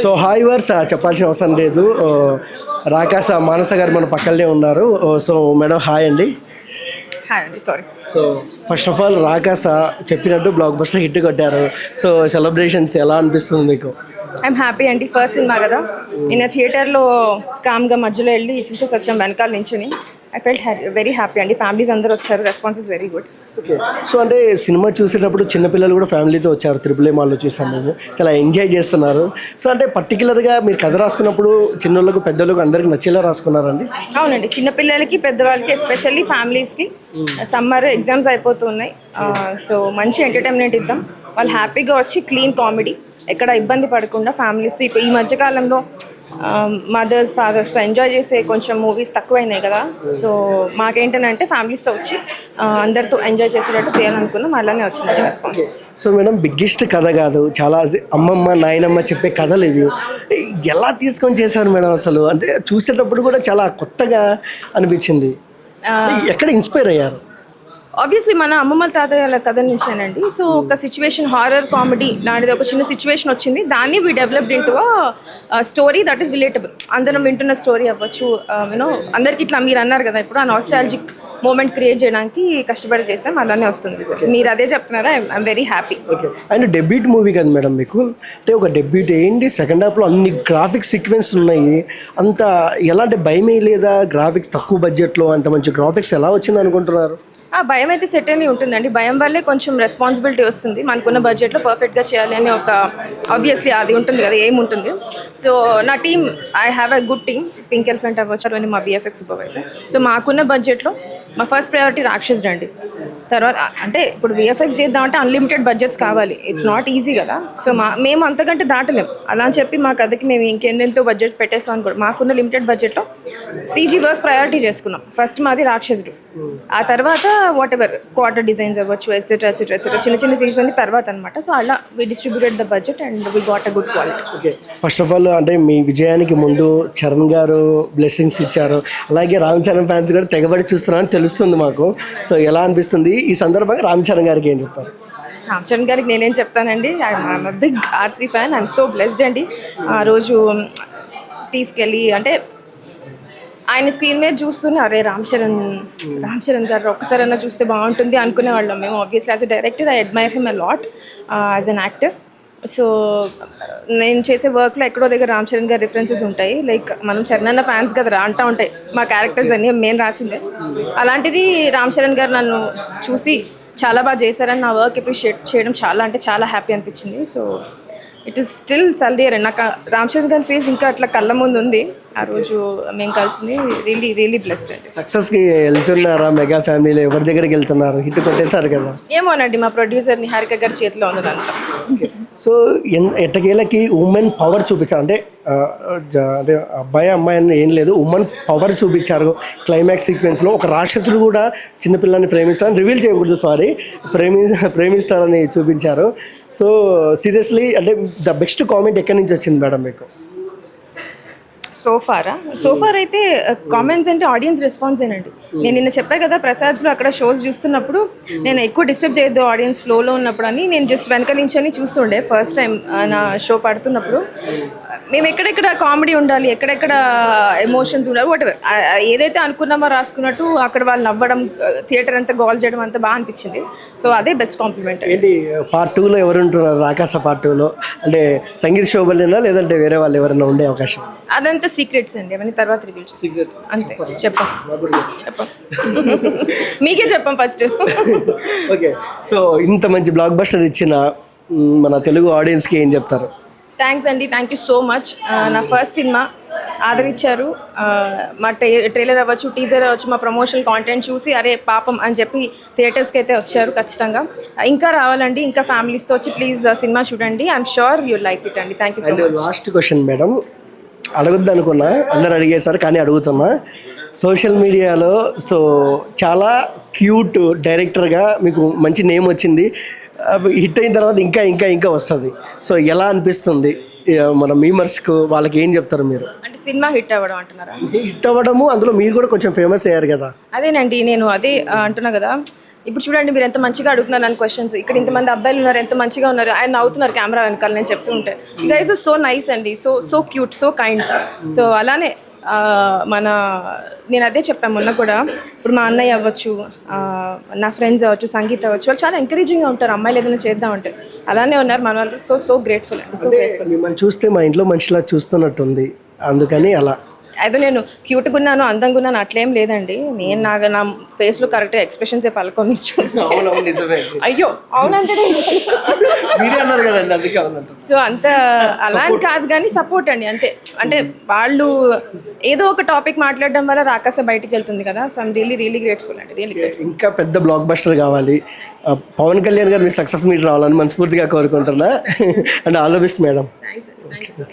So hi verse చెప్పాల్సిన అవసరం లేదు. రాకాస మానస గారు మన పక్కనే ఉన్నారు. సో మేడం హాయ్ అండి. హాయ్ అండి, sorry. So first of all రాకాస చెప్పినట్టు బ్లాక్ బస్టర్ హిట్ కొట్టారు. సో సెలబ్రేషన్స్ ఎలా అనిపిస్తుంది మీకు? ఐఎమ్ హ్యాపీ అండి, ఫస్ట్ సినిమా కదా. నిన్న థియేటర్లో కామ్గా మధ్యలో వెళ్ళి చూసేసి వచ్చాం వెనకాల నుంచుని. ఐ ఫెల్ట్ వెరీ హ్యాపీ అండి. ఫ్యామిలీస్ అందరూ వచ్చారు, response is very good. Okay. So అంటే సినిమా చూసేటప్పుడు చిన్నపిల్లలు కూడా ఫ్యామిలీతో వచ్చారు. త్రిపుల్ ఏ మాల్లో చూసాం మేము, చాలా ఎంజాయ్ చేస్తున్నారు. సో అంటే పర్టికులర్గా మీరు కథ రాసుకున్నప్పుడు చిన్నోళ్ళకు పెద్దోళ్ళకు అందరికి నచ్చేలా రాసుకున్నారండి? అవునండి, చిన్నపిల్లలకి పెద్దవాళ్ళకి ఎస్పెషల్లీ ఫ్యామిలీస్కి. సమ్మర్ ఎగ్జామ్స్ అయిపోతున్నాయి, సో మంచి ఎంటర్టైన్మెంట్ ఇద్దాం. వాళ్ళు హ్యాపీగా వచ్చి క్లీన్ కామెడీ, ఎక్కడ ఇబ్బంది పడకుండా ఫ్యామిలీస్. ఇప్పుడు ఈ మధ్యకాలంలో మదర్స్ ఫాదర్స్తో ఎంజాయ్ చేసే కొంచెం మూవీస్ తక్కువైనాయి కదా. సో మాకేంటంటే ఫ్యామిలీస్తో వచ్చి అందరితో ఎంజాయ్ చేసేటట్టు తీయాలనుకున్నాం, అలానే వచ్చింది రెస్పాన్స్. సో మేడం బిగ్గెస్ట్ కథ కాదు, చాలా అమ్మమ్మ నాయనమ్మ చెప్పే కథలు ఇవి. ఎలా తీసుకొని చేశారు మేడం అసలు? అంటే చూసేటప్పుడు కూడా చాలా కొత్తగా అనిపించింది. ఎక్కడ ఇన్స్పైర్ అయ్యారు? ఆబ్వియస్లీ మన అమ్మమ్మల తాతయ్యల కథ నుంచేనండి. సో ఒక సిచ్యువేషన్, హారర్ కామెడీ లాంటిది ఒక చిన్న సిచ్యువేషన్ వచ్చింది. దాన్ని we developed into story that is relatable. అందరం వింటున్న స్టోరీ అవ్వచ్చు, యూనో అందరికి ఇట్లా మీరు అన్నారు కదా, ఇప్పుడు ఆ నాస్టాలజిక్ మూమెంట్ క్రియేట్ చేయడానికి కష్టపడి చేసాం, అలానే వస్తుంది. మీరు అదే చెప్తున్నారా? I'm very happy. And debut movie కదా మేడం మీకు? అంటే ఒక డెబ్యూట్ ఏంటి, సెకండ్ హాఫ్లో అన్ని గ్రాఫిక్స్ సీక్వెన్స్ ఉన్నాయి. అంత ఎలాంటి భయమే లేదా? గ్రాఫిక్స్ తక్కువ బడ్జెట్లో అంత మంచి గ్రాఫిక్స్ ఎలా వచ్చింది అనుకుంటున్నారు? భయం అయితే సెట్ అని ఉంటుందండి. భయం వల్లే కొంచెం రెస్పాన్సిబిలిటీ వస్తుంది. మనకున్న బడ్జెట్లో పర్ఫెక్ట్గా చేయాలి అని ఒక ఆబ్వియస్లీ అది ఉంటుంది కదా, ఏం ఉంటుంది. సో నా team, I have a good team. Pink elephant అవ్వచ్చు అని మా బిఎఫ్ఎక్స్ సూపర్వైజర్. సో మాకున్న బడ్జెట్లో మా ఫస్ట్ ప్రయారిటీ రాక్షసుడు అండి. తర్వాత అంటే ఇప్పుడు విఎఫ్ఎక్స్ చేద్దామంటే అన్లిమిటెడ్ బడ్జెట్స్ కావాలి, ఇట్స్ నాట్ ఈజీ కదా. సో మేము అంతకంటే దాటలేం. అలా అని చెప్పి మా కథకి మేము ఇంకెంతో బడ్జెట్స్ పెట్టేస్తాం అనుకో. మాకున్న లిమిటెడ్ బడ్జెట్లో సీజీ వర్క్ ప్రయారిటీ చేసుకున్నాం. ఫస్ట్ మాది రాక్షసుడు, ఆ తర్వాత వాట్ ఎవర్ క్వార్టర్ డిజైన్స్ అవ్వచ్చు, ఎట్సెట్రా ఎట్సెట్రా ఎట్సెట్రా చిన్న చిన్న సీజన్స్ అన్ని తర్వాత అనమాట. సో అలా we distributed the budget and we got a good quality. Okay. First of all అంటే మీ విజయానికి ముందు చరణ్ గారు బ్లెస్సింగ్స్ ఇచ్చారు, అలాగే రామ్ చరణ్ ఫ్యాన్స్ కూడా తెగబడి చూస్తున్నారని తెలుస్తుంది మాకు. సో ఎలా అనిపిస్తుంది ఈ సందర్భంగా? రామ్ చరణ్ గారికి ఏం చెప్తారు? రామ్ చరణ్ గారికి నేనేం చెప్తానండి, I'm a big RC fan. I'm so blessed అండి. ఆ రోజు తీసుకెళ్ళి అంటే ఆయన స్క్రీన్ మీద చూస్తూనే అరే రామ్ చరణ్ గారు ఒక్కసారైనా చూస్తే బాగుంటుంది అనుకునేవాళ్ళం మేము. Obviously as a director I admire him a lot as an actor. So నేను చేసే వర్క్లో ఎక్కడో దగ్గర రామ్ చరణ్ గారి రిఫరెన్సెస్ ఉంటాయి. లైక్ మనం చరణ్ అన్న ఫ్యాన్స్ కదా అంటూ ఉంటాయి మా క్యారెక్టర్స్ అన్నీ మేము రాసిందే. అలాంటిది రామ్ చరణ్ గారు నన్ను చూసి చాలా బాగా చేశారని నా వర్క్ అప్రిషియేట్ చేయడం చాలా అంటే చాలా హ్యాపీ అనిపించింది. So it is still soldier and నాకు రామ్ చరణ్ గారి ఫేస్ ఇంకా అట్లా కళ్ళ ముందు ఉంది. ఆ రోజు మేము కలిసింది రియలీ రియలీ బ్లెస్డ్ అండి. సక్సెస్కి వెళ్తున్నారా? మెగా ఫ్యామిలీలో ఎవరి దగ్గరికి వెళ్తున్నారు? హిట్ కొట్టేశారు కదా. ఏమోనండి, మా ప్రొడ్యూసర్ నిహారిక గారి చేతిలో ఉన్నదంతా. సో ఎట్టకేళ్ళకి ఉమెన్ పవర్ చూపించారు. అంటే అంటే అబ్బాయి అమ్మాయి అని ఏం లేదు, ఉమెన్ పవర్ చూపించారు. క్లైమాక్స్ సీక్వెన్స్లో ఒక రాక్షసుడు కూడా చిన్నపిల్లని ప్రేమిస్తారని రివీల్ చేయకూడదు, సారీ, ప్రేమిస్తారని చూపించారు. సో సీరియస్లీ అంటే ద బెస్ట్ కామెంట్ ఎక్కడి నుంచి వచ్చింది మేడం మీకు? సోఫార్ అయితే కామెంట్స్ అంటే ఆడియన్స్ రెస్పాన్సేనండి. నేను నిన్న చెప్పా కదా ప్రసాద్స్లో అక్కడ షోస్ చూస్తున్నప్పుడు నేను ఎక్కువ డిస్టర్బ్ చేయొద్దు ఆడియన్స్ ఫ్లోలో ఉన్నప్పుడు అని నేను జస్ట్ వెనక నుంచి చూస్తుండే. ఫస్ట్ టైం నా షో పడుతున్నప్పుడు మేము ఎక్కడెక్కడ కామెడీ ఉండాలి, ఎక్కడెక్కడ ఎమోషన్స్ ఉండాలి, వాట్ ఎవర్ ఏదైతే అనుకున్నామో రాసుకున్నట్టు అక్కడ వాళ్ళు నవ్వడం, థియేటర్ అంతా గోల్ చేయడం అంతా బాగా అనిపించింది. సో అదే బెస్ట్ కాంప్లిమెంట్. ఏంటి పార్ట్ 2లో ఎవరు ఉంటున్నారు రాకాస పార్ట్ 2లో? అంటే సంగీత్ శోభలేనా లేదంటే వేరే వాళ్ళు ఎవరైనా ఉండే అవకాశం? అదంతా సీక్రెట్స్ అండి, అవన్నీ తర్వాత రివీల్ చేస్తాం. అంతే, చెప్పం మీకే చెప్పం ఫస్ట్. ఓకే. సో ఇంత మంచి బ్లాక్ బస్టర్ ఇచ్చిన మన తెలుగు ఆడియన్స్కి ఏం చెప్తారు? థ్యాంక్స్ అండి, థ్యాంక్ యూ సో మచ్. నా ఫస్ట్ సినిమా ఆదరించారు. మా ట్రైలర్ అవ్వచ్చు, టీజర్ అవ్వచ్చు, మా ప్రమోషనల్ కాంటెంట్ చూసి అరే పాపం అని చెప్పి థియేటర్స్కి అయితే వచ్చారు. ఖచ్చితంగా ఇంకా రావాలండి, ఇంకా ఫ్యామిలీస్తో వచ్చి ప్లీజ్ సినిమా చూడండి. I'm sure you like it అండి. Thank you so much. Last question madam, అడగొద్దు అనుకున్నా, అందరు అడిగేశారు కానీ అడుగుతున్నా. సోషల్ మీడియాలో సో చాలా క్యూట్ డైరెక్టర్గా మీకు మంచి నేమ్ వచ్చింది. హిట్ అయిన తర్వాత ఇంకా ఇంకా ఇంకా వస్తుంది. సో ఎలా అనిపిస్తుంది మన మీమర్స్కు? వాళ్ళకి ఏం చెప్తారు మీరు? అంటే సినిమా హిట్ అవ్వడం అంటున్నారా? హిట్ అవ్వడము, అందులో మీరు కూడా కొంచెం ఫేమస్ అయ్యారు కదా. అదేనండి, నేను అదే అంటున్నా కదా, ఇప్పుడు చూడండి మీరు ఎంత మంచిగా అడుగుతున్నారు నన్ను క్వశ్చన్స్. ఇక్కడ ఇంతమంది అబ్బాయిలు ఉన్నారు, ఎంత మంచిగా ఉన్నారు, ఆయన నవ్వుతున్నారు కెమెరా వెనకాల నేను చెప్తుంటే. గైస్ ఆర్ సో నైస్ అండి, so cute, so kind. So అలానే నేను అదే చెప్పాను మొన్న కూడా. ఇప్పుడు మా అన్నయ్య అవ్వచ్చు, నా ఫ్రెండ్స్ అవ్వచ్చు, సంగీత అవ్వచ్చు, వాళ్ళు చాలా ఎంకరేజింగ్గా ఉంటారు అమ్మాయిలు ఏదైనా చేద్దామంటే. అలానే ఉన్నారు మన వాళ్ళు. సో గ్రేట్ఫుల్ అండి, సో గ్రేట్ఫుల్. మిమ్మల్ని చూస్తే మా ఇంట్లో మనిషిలా చూస్తున్నట్టుంది, అందుకని అలా. అయితే నేను క్యూట్గా ఉన్నాను, అందంగా ఉన్నాను అట్లేం లేదండి. నేను నా ఫేస్లో కరెక్ట్గా ఎక్స్ప్రెషన్స్ పలుకొని చూస్తాను. అయ్యో అవునంటే మీరే అన్నారు కదండి, అందుకే అవునంటారు. సో అంత అలా అని కాదు కానీ సపోర్ట్ అండి అంతే. అంటే వాళ్ళు ఏదో ఒక టాపిక్ మాట్లాడడం వల్ల రాకాస బయటికి వెళ్తుంది కదా. సో ఐమ్ రియలీ గ్రేట్ఫుల్ అండి, రియలీ గ్రేట్ఫుల్. ఇంకా పెద్ద బ్లాక్ బస్టర్ కావాలి, పవన్ కళ్యాణ్ గారు మీ సక్సెస్ మీట్ రావాలని మనస్ఫూర్తిగా కోరుకుంటున్నా. And all the best madam. Thanks.